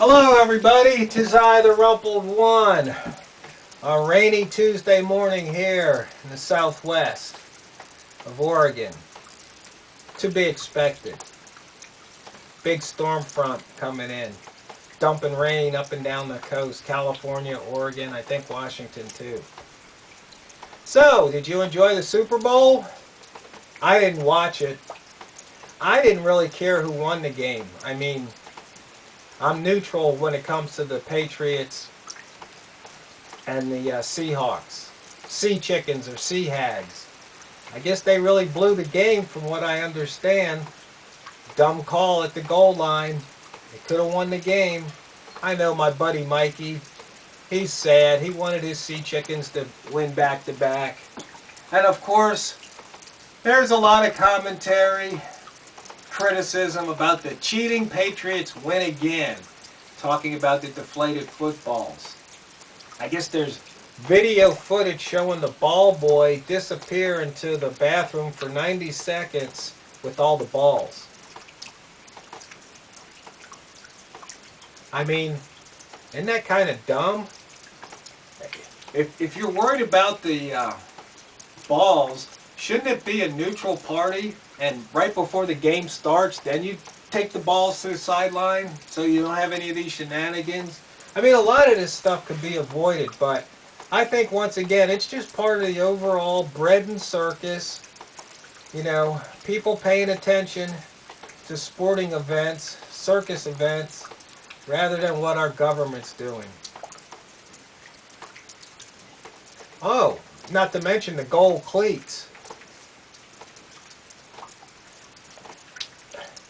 Hello everybody, 'tis I, the Rumpled One. A rainy Tuesday morning here in the southwest of Oregon. To be expected. Big storm front coming in. Dumping rain up and down the coast. California, Oregon, I think Washington too. So, did you enjoy the Super Bowl? I didn't watch it. I didn't really care who won the game. I mean, I'm neutral when it comes to the Patriots and the Seahawks. Sea chickens or sea hags. I guess they really blew the game from what I understand. Dumb call at the goal line. They could have won the game. I know my buddy Mikey. He's sad. He wanted his Sea Chickens to win back-to-back. And of course, there's a lot of commentary, criticism about the cheating Patriots win again. Talking about the deflated footballs. I guess there's video footage showing the ball boy disappear into the bathroom for 90 seconds with all the balls. I mean, isn't that kind of dumb? If you're worried about the balls, shouldn't it be a neutral party? And right before the game starts, then you take the balls to the sideline so you don't have any of these shenanigans? I mean, a lot of this stuff could be avoided, but I think, once again, it's just part of the overall bread and circus. You know, people paying attention to sporting events, circus events, rather than what our government's doing. Oh, not to mention the gold cleats.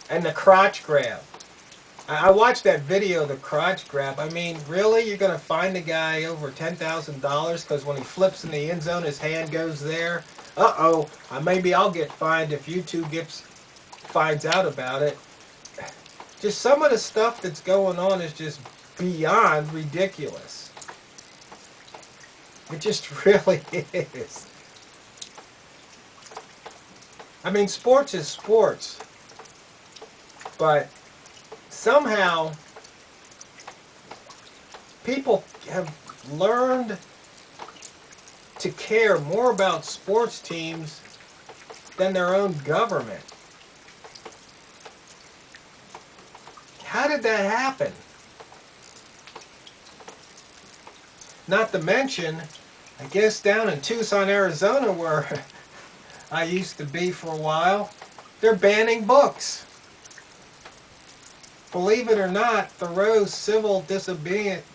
And the crotch grab. I watched that video of the crotch grab. I mean, really? You're going to fine the guy over $10,000 because when he flips in the end zone, his hand goes there? Uh-oh, maybe I'll get fined if YouTube finds out about it. Just some of the stuff that's going on is just beyond ridiculous. It just really is. I mean, sports is sports. But somehow, people have learned to care more about sports teams than their own government. How did that happen? Not to mention, I guess down in Tucson, Arizona, where I used to be for a while, they're banning books. Believe it or not, Thoreau's civil disobedience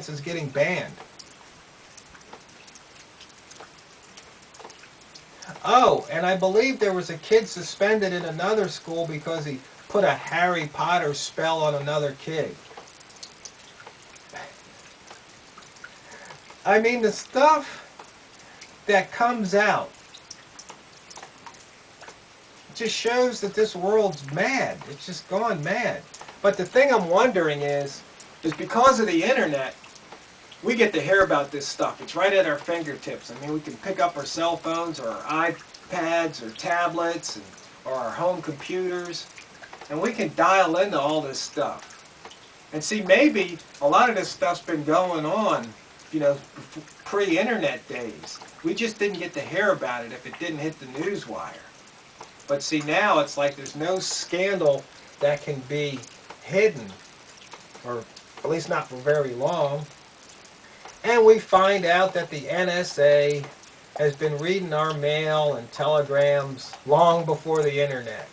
is getting banned. Oh, and I believe there was a kid suspended in another school because he put a Harry Potter spell on another kid. I mean, the stuff that comes out just shows that this world's mad. It's just gone mad. But the thing I'm wondering is because of the internet, we get to hear about this stuff. It's right at our fingertips. I mean, we can pick up our cell phones or our iPads or tablets or our home computers, and we can dial into all this stuff. And see, maybe a lot of this stuff's been going on, you know, pre-internet days. We just didn't get to hear about it if it didn't hit the newswire. But see, now it's like there's no scandal that can be hidden, or at least not for very long. And we find out that the NSA has been reading our mail and telegrams long before the internet.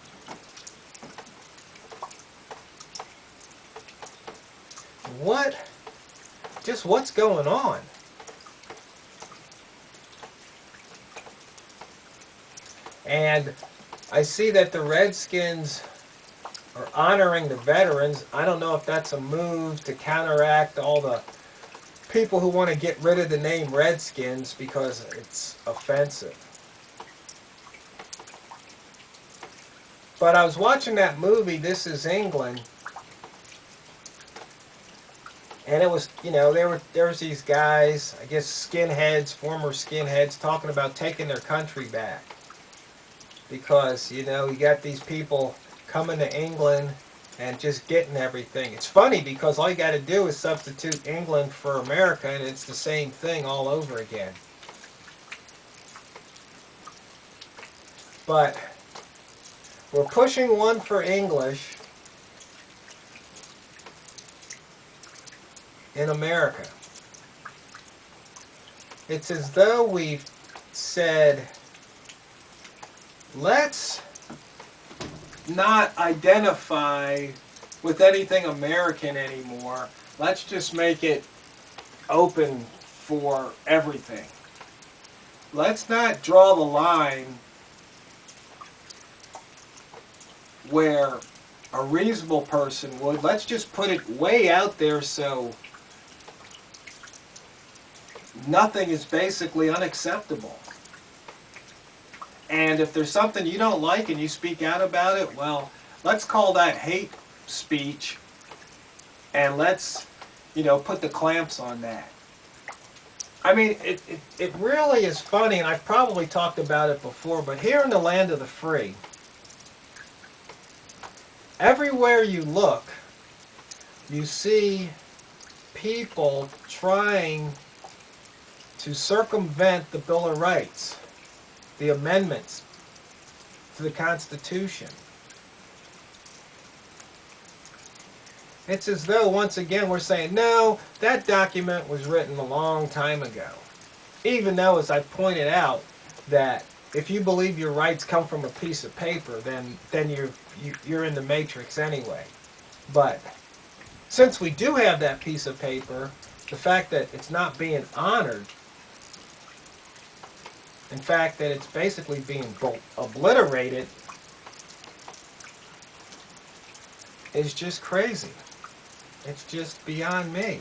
What's going on? And I see that the Redskins are honoring the veterans. I don't know if that's a move to counteract all the people who want to get rid of the name Redskins because it's offensive. But I was watching that movie, This Is England, and it was, you know, there was these guys, I guess skinheads, former skinheads, talking about taking their country back. Because, you know, you got these people coming to England and just getting everything. It's funny because all you got to do is substitute England for America, and it's the same thing all over again. But we're pushing one for English in America. It's as though we've said, let's not identify with anything American anymore. Let's just make it open for everything. Let's not draw the line where a reasonable person would. Let's just put it way out there so nothing is basically unacceptable. And if there's something you don't like and you speak out about it, well, let's call that hate speech, and let's, put the clamps on that. I mean, it really is funny, and I've probably talked about it before, but here in the land of the free, everywhere you look, you see people trying to circumvent the Bill of Rights, the amendments to the Constitution. It's as though, once again, we're saying, no, that document was written a long time ago. Even though, as I pointed out, that if you believe your rights come from a piece of paper, then you're in the matrix anyway. But since we do have that piece of paper, the fact that it's not being honored, in fact that it's basically being obliterated, is just crazy. It's just beyond me.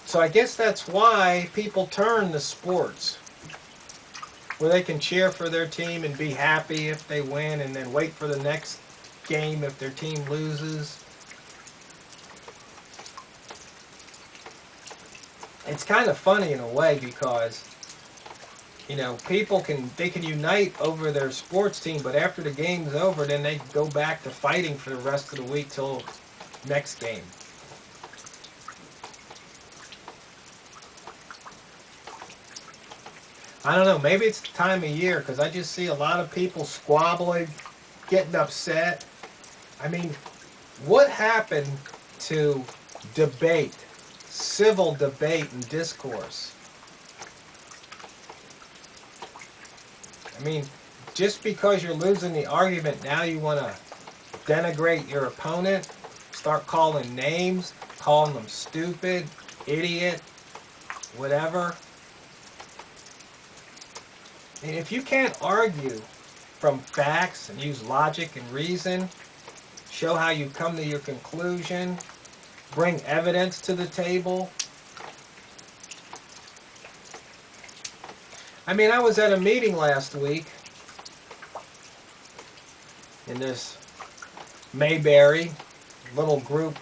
So I guess that's why people turn to sports, where they can cheer for their team and be happy if they win, and then wait for the next game if their team loses. It's kind of funny in a way because, people can unite over their sports team, but after the game's over, then they go back to fighting for the rest of the week till next game. I don't know, maybe it's the time of year, because I just see a lot of people squabbling, getting upset. I mean, what happened to debate, civil debate and discourse? I mean, just because you're losing the argument, now you want to denigrate your opponent, start calling names, calling them stupid, idiot, whatever. And if you can't argue from facts and use logic and reason, show how you come to your conclusion, bring evidence to the table. I mean, I was at a meeting last week in this Mayberry little group.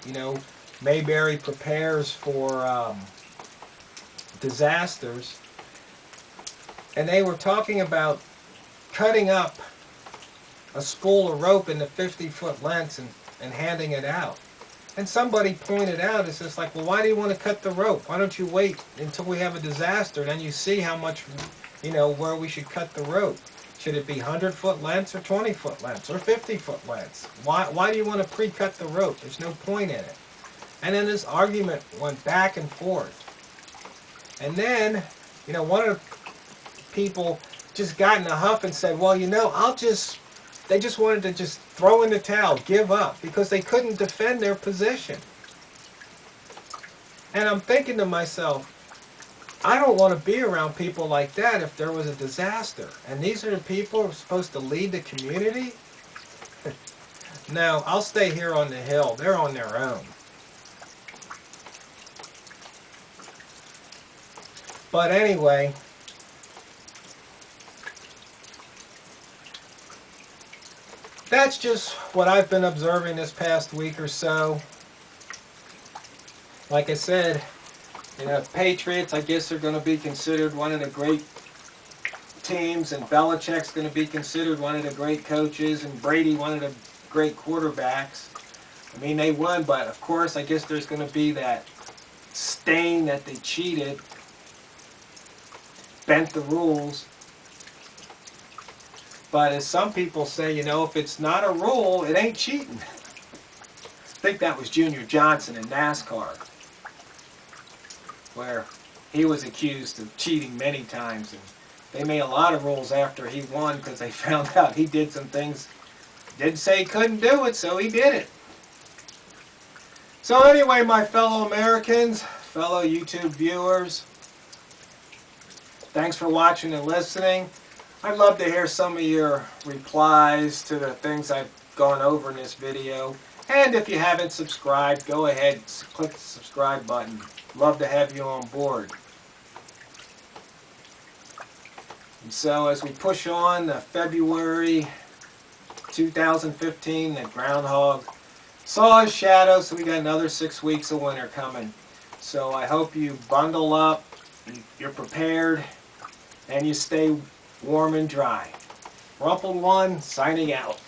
Mayberry prepares for disasters. And they were talking about cutting up a spool of rope into 50-foot lengths and handing it out. And somebody pointed out, it's just like, well, why do you want to cut the rope? Why don't you wait until we have a disaster, and then you see how much, where we should cut the rope? Should it be 100-foot lengths or 20-foot lengths or 50-foot lengths? Why do you want to pre-cut the rope? There's no point in it. And then this argument went back and forth. And then, one of the people just got in a huff and said, well, they just wanted to just throw in the towel, give up, because they couldn't defend their position. And I'm thinking to myself, I don't want to be around people like that if there was a disaster. And these are the people who are supposed to lead the community? No, I'll stay here on the hill. They're on their own. But anyway, that's just what I've been observing this past week or so. Like I said, Patriots, I guess, are going to be considered one of the great teams, and Belichick's going to be considered one of the great coaches, and Brady one of the great quarterbacks. I mean, they won, but of course, I guess there's going to be that stain that they cheated, bent the rules. But as some people say, you know, if it's not a rule, it ain't cheating. I think that was Junior Johnson in NASCAR, where he was accused of cheating many times. And they made a lot of rules after he won because they found out he did some things. Didn't say he couldn't do it, so he did it. So anyway, my fellow Americans, fellow YouTube viewers, thanks for watching and listening. I'd love to hear some of your replies to the things I've gone over in this video. And if you haven't subscribed, go ahead, click the subscribe button. Love to have you on board. And so as we push on to February 2015, the groundhog saw his shadow, so we got another 6 weeks of winter coming. So I hope you bundle up, you're prepared, and you stay warm and dry. TheRumpledOne signing out.